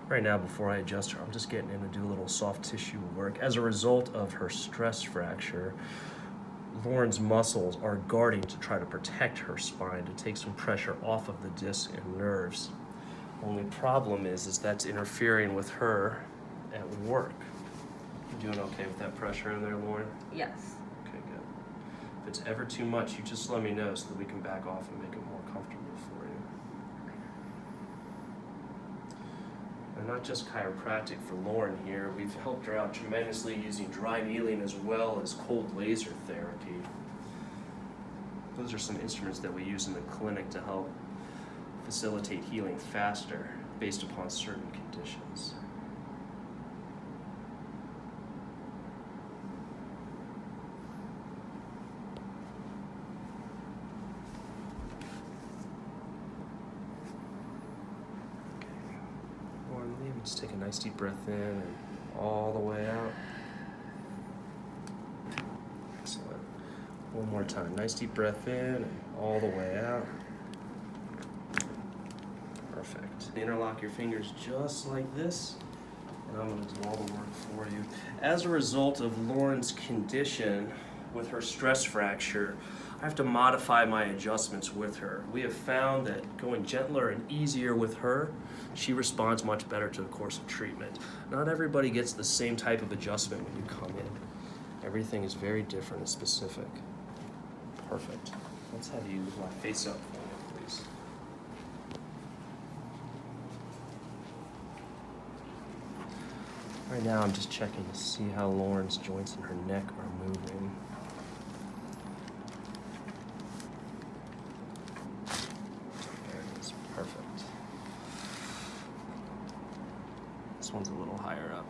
Right now, before I adjust her, I'm just getting in to do a little soft tissue work. As a result of her stress fracture, Lauren's muscles are guarding to try to protect her spine, to take some pressure off of the disc and nerves. Only problem is that's interfering with her at work. You doing okay with that pressure in there, Lauren? Yes. Okay, good. If it's ever too much, you just let me know so that we can back off and make it more comfortable for you. And not just chiropractic for Lauren here, we've helped her out tremendously using dry needling as well as cold laser therapy. Those are some instruments that we use in the clinic to help facilitate healing faster based upon certain conditions. Maybe just take a nice deep breath in and all the way out. Excellent. One more time. Nice deep breath in and all the way out. Perfect. Interlock your fingers just like this, and I'm going to do all the work for you. As a result of Lauren's condition with her stress fracture, I have to modify my adjustments with her. We have found that going gentler and easier with her, she responds much better to the course of treatment. Not everybody gets the same type of adjustment when you come in. Everything is very different and specific. Perfect. Let's have you face up for me, please. Right now I'm just checking to see how Lauren's joints in her neck are moving. Perfect. This one's a little higher up.